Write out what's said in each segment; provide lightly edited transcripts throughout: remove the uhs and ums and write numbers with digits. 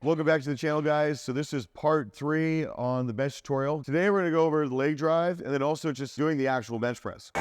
Welcome back to the channel, guys. So this is part 3 on the bench tutorial. Today we're gonna go over the leg drive and then also just doing the actual bench press.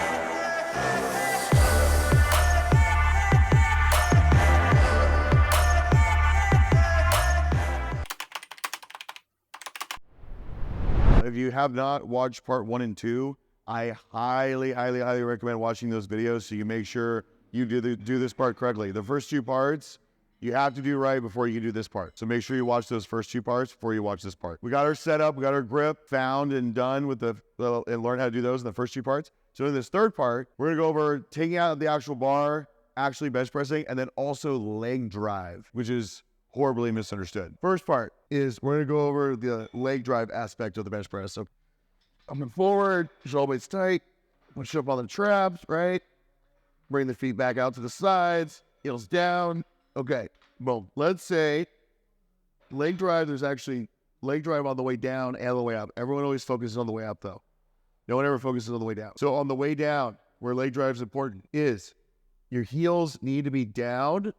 If you have not watched part 1 and 2, I highly recommend watching those videos so you make sure you do this part correctly. The first 2 parts, you have to do right before you can do this part. So make sure you watch those first 2 parts before you watch this part. We got our setup, we got our grip found and done with and learn how to do those in the first 2 parts. So in this third part, we're gonna go over taking out the actual bar, actually bench pressing, and then also leg drive, which is horribly misunderstood. First part is we're gonna go over the leg drive aspect of the bench press. So coming forward, shoulder blades tight, push up on the traps, right? Bring the feet back out to the sides, heels down. Okay, boom. Let's say leg drive, there's actually leg drive on the way down and the way up. Everyone always focuses on the way up though. No one ever focuses on the way down. So on the way down, where leg drive is important, is your heels need to be down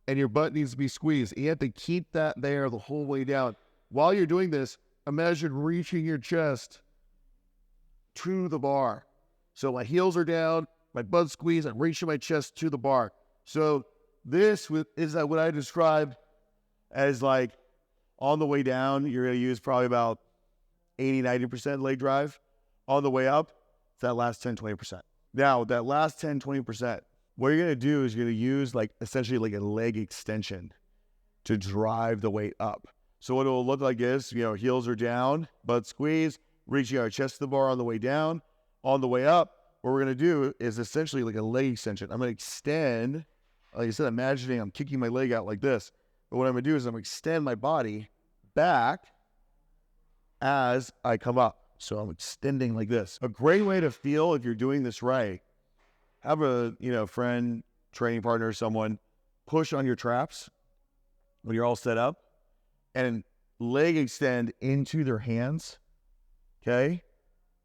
and your butt needs to be squeezed. You have to keep that there the whole way down. While you're doing this, imagine reaching your chest to the bar. So my heels are down, my butt squeezed, I'm reaching my chest to the bar. So this is what I describe as like on the way down, you're going to use probably about 80-90% leg drive. On the way up, it's that last 10-20%. Now, that last 10-20%, what you're going to do is you're going to use like essentially like a leg extension to drive the weight up. So what it will look like is, heels are down, butt squeeze, reaching our chest to the bar on the way down. On the way up, what we're going to do is essentially like a leg extension. I'm going to extend, like I said, imagining I'm kicking my leg out like this. But what I'm going to do is I'm going to extend my body back as I come up. So I'm extending like this. A great way to feel if you're doing this right, have a friend, training partner, someone push on your traps when you're all set up and leg extend into their hands, okay,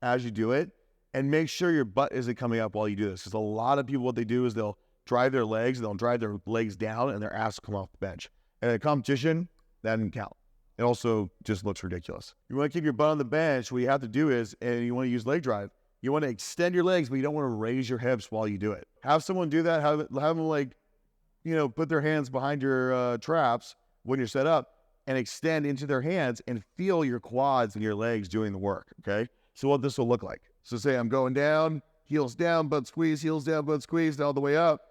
as you do it. And make sure your butt isn't coming up while you do this. Because a lot of people, what they do is they'll drive their legs, they'll drive their legs down, and their ass will come off the bench. And in a competition, that didn't count. It also just looks ridiculous. You want to keep your butt on the bench, what you have to do is, and you want to use leg drive, you want to extend your legs, but you don't want to raise your hips while you do it. Have someone do that, have them put their hands behind your traps when you're set up and extend into their hands and feel your quads and your legs doing the work, okay? So what this will look like. So say I'm going down, heels down, butt squeeze, heels down, butt squeeze, all the way up,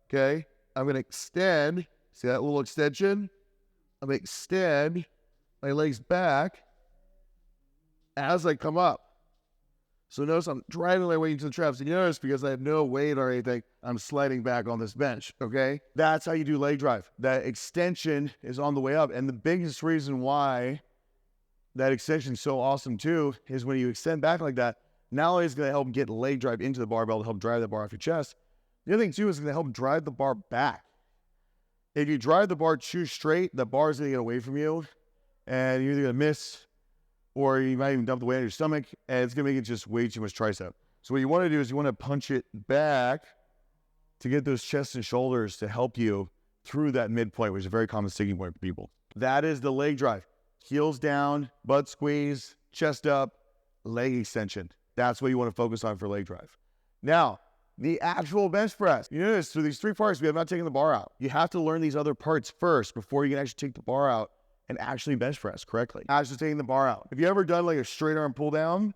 okay? I'm going to extend, see that little extension? I'm going to extend my legs back as I come up. So notice I'm driving my weight into the traps. And you notice because I have no weight or anything, I'm sliding back on this bench, okay? That's how you do leg drive. That extension is on the way up. And the biggest reason why that extension is so awesome too is when you extend back like that, not only is it going to help get leg drive into the barbell to help drive the bar off your chest, the other thing too is going to help drive the bar back. If you drive the bar too straight, the bar is going to get away from you and you're either going to miss or you might even dump the weight on your stomach and it's going to make it just way too much tricep. So what you want to do is you want to punch it back to get those chest and shoulders to help you through that midpoint, which is a very common sticking point for people. That is the leg drive. Heels down, butt squeeze, chest up, leg extension. That's what you want to focus on for leg drive. Now, the actual bench press. You notice through these 3 parts, we have not taken the bar out. You have to learn these other parts first before you can actually take the bar out and actually bench press correctly. Actually taking the bar out. Have you ever done like a straight arm pull down?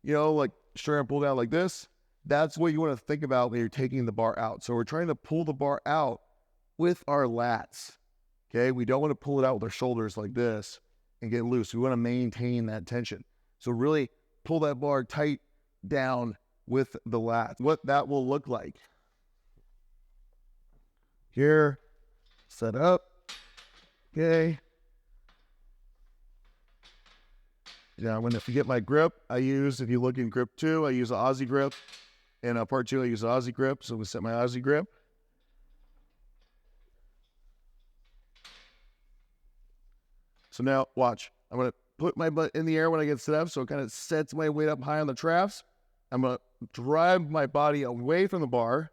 Like straight arm pull down like this? That's what you want to think about when you're taking the bar out. So we're trying to pull the bar out with our lats. Okay, we don't want to pull it out with our shoulders like this and get loose. We want to maintain that tension. So really pull that bar tight down with the lats. What that will look like. Here, set up, okay. Now, if you get my grip, if you look in grip 2, I use an Aussie grip. In part 2, I use an Aussie grip. So we set my Aussie grip. So now, watch. I'm going to put my butt in the air when I get set up, so it kind of sets my weight up high on the traps. I'm going to drive my body away from the bar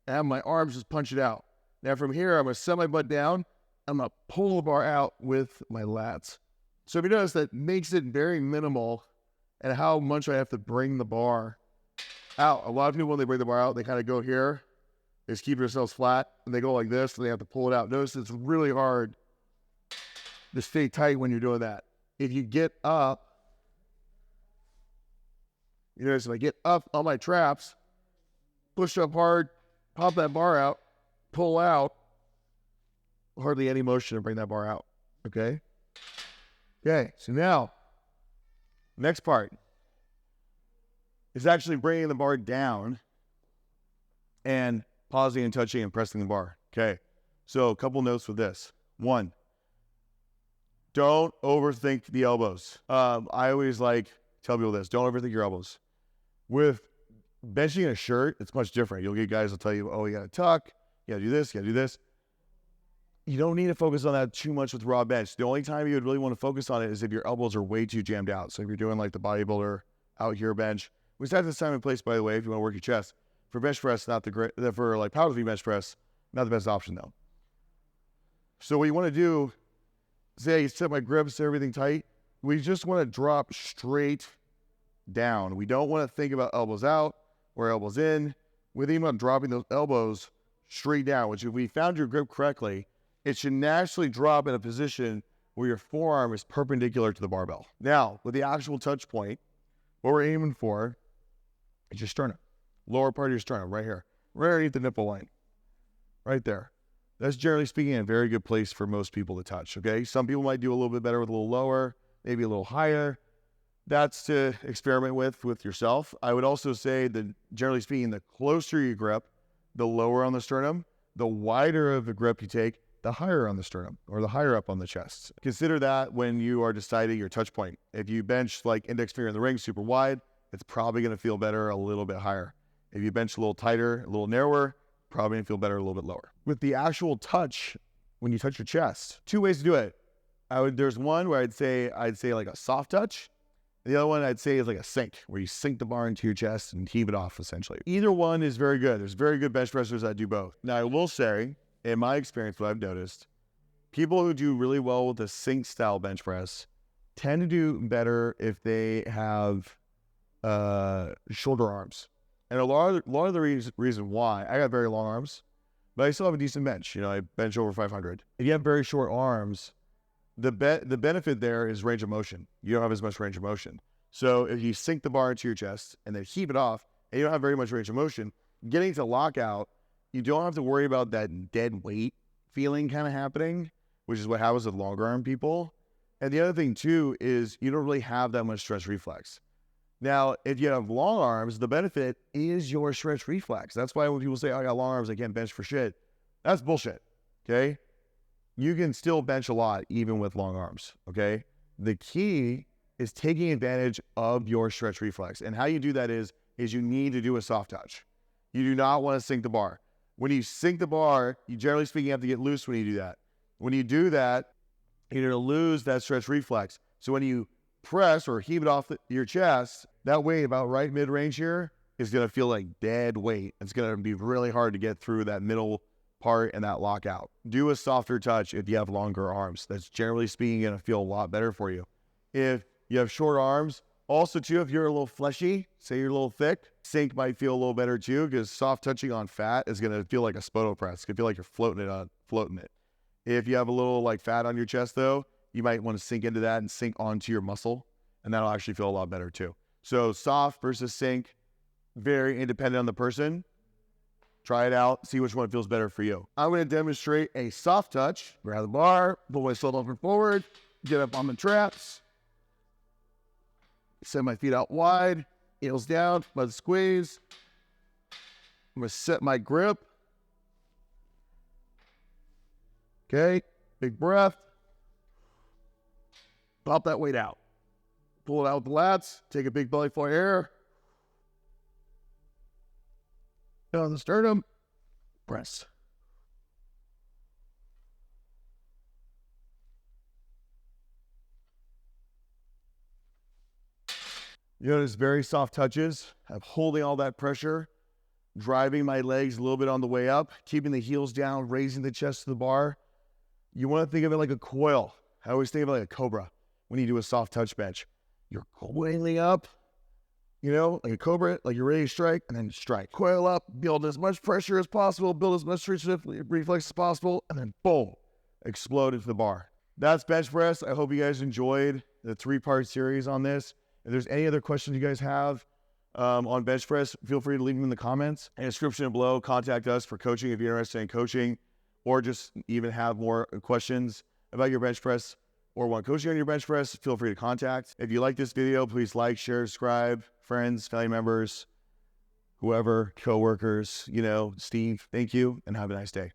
and have my arms just punch it out. Now from here, I'm going to set my butt down. I'm going to pull the bar out with my lats. So if you notice, that makes it very minimal and how much I have to bring the bar out. A lot of people, when they bring the bar out, they kind of go here. They just keep themselves flat, and they go like this, and they have to pull it out. Notice it's really hard to stay tight when you're doing that. If you get up, you notice if I get up on my traps, push up hard, pop that bar out, pull out, hardly any motion to bring that bar out, okay? Okay, so now, next part is actually bringing the bar down and pausing and touching and pressing the bar. Okay, so a couple notes with this. One, don't overthink the elbows. I always tell people this, don't overthink your elbows. With benching a shirt, it's much different. You'll get guys who'll tell you, oh, you gotta tuck, you gotta do this, you gotta do this. You don't need to focus on that too much with raw bench. The only time you would really want to focus on it is if your elbows are way too jammed out. So if you're doing like the bodybuilder out here bench, which that's the time and place, by the way, if you want to work your chest. For bench press, not the great, for like powerlifting bench press, not the best option though. So what you want to do, say you set my grips, everything tight, we just want to drop straight down. We don't want to think about elbows out or elbows in. We're thinking about dropping those elbows straight down, which if we found your grip correctly, it should naturally drop in a position where your forearm is perpendicular to the barbell. Now, with the actual touch point, what we're aiming for is your sternum. Lower part of your sternum, right here. Right underneath the nipple line. Right there. That's generally speaking a very good place for most people to touch, okay? Some people might do a little bit better with a little lower, maybe a little higher. That's to experiment with yourself. I would also say that generally speaking, the closer you grip, the lower on the sternum, the wider of the grip you take, the higher on the sternum or the higher up on the chest. Consider that when you are deciding your touch point. If you bench like index finger in the ring super wide, it's probably going to feel better a little bit higher. If you bench a little tighter, a little narrower, probably going to feel better a little bit lower. With the actual touch, when you touch your chest, two ways to do it. There's one where I'd say like a soft touch. The other one I'd say is like a sink, where you sink the bar into your chest and heave it off essentially. Either one is very good. There's very good bench pressers that do both. Now I will say, in my experience, what I've noticed, people who do really well with the sink style bench press tend to do better if they have shoulder arms. And a lot of the reason why, I got very long arms, but I still have a decent bench. You know, I bench over 500. If you have very short arms, the benefit there is range of motion. You don't have as much range of motion. So if you sink the bar into your chest and then heave it off, and you don't have very much range of motion, getting to lockout, you don't have to worry about that dead weight feeling kind of happening, which is what happens with longer arm people. And the other thing too is you don't really have that much stretch reflex. Now, if you have long arms, the benefit is your stretch reflex. That's why when people say, oh, I got long arms, I can't bench for shit. That's bullshit, okay? You can still bench a lot even with long arms, okay? The key is taking advantage of your stretch reflex. And how you do that is you need to do a soft touch. You do not want to sink the bar. When you sink the bar, you generally speaking have to get loose when you do that. When you do that, you're going to lose that stretch reflex. So when you press or heave it off your chest, that weight about right mid-range here is going to feel like dead weight. It's going to be really hard to get through that middle part and that lockout. Do a softer touch if you have longer arms. That's generally speaking going to feel a lot better for you. If you have short arms, also too, if you're a little fleshy, say you're a little thick, sink might feel a little better too, because soft touching on fat is going to feel like a spoto press. It's going to feel like you're floating it. If you have a little like fat on your chest though, you might want to sink into that and sink onto your muscle, and that'll actually feel a lot better too. So soft versus sink, very independent on the person. Try it out, see which one feels better for you. I'm going to demonstrate a soft touch. Grab the bar, pull myself over forward, get up on the traps, set my feet out wide, heels down, mud squeeze. I'm going to set my grip. Okay, big breath. Pop that weight out. Pull it out with the lats, take a big belly full of air. Down the sternum, press. You notice very soft touches. I'm holding all that pressure, driving my legs a little bit on the way up, keeping the heels down, raising the chest to the bar. You want to think of it like a coil. I always think of it like a cobra when you do a soft touch bench. You're coiling up, you know, like a cobra, like you're ready to strike, and then strike. Coil up, build as much pressure as possible, build as much reflex as possible, and then boom, explode into the bar. That's bench press. I hope you guys enjoyed the 3-part series on this. If there's any other questions you guys have on bench press, feel free to leave them in the comments. In the description below, contact us for coaching if you're interested in coaching, or just even have more questions about your bench press or want coaching on your bench press, feel free to contact. If you like this video, please like, share, subscribe, friends, family members, whoever, coworkers, you know, Steve. Thank you and have a nice day.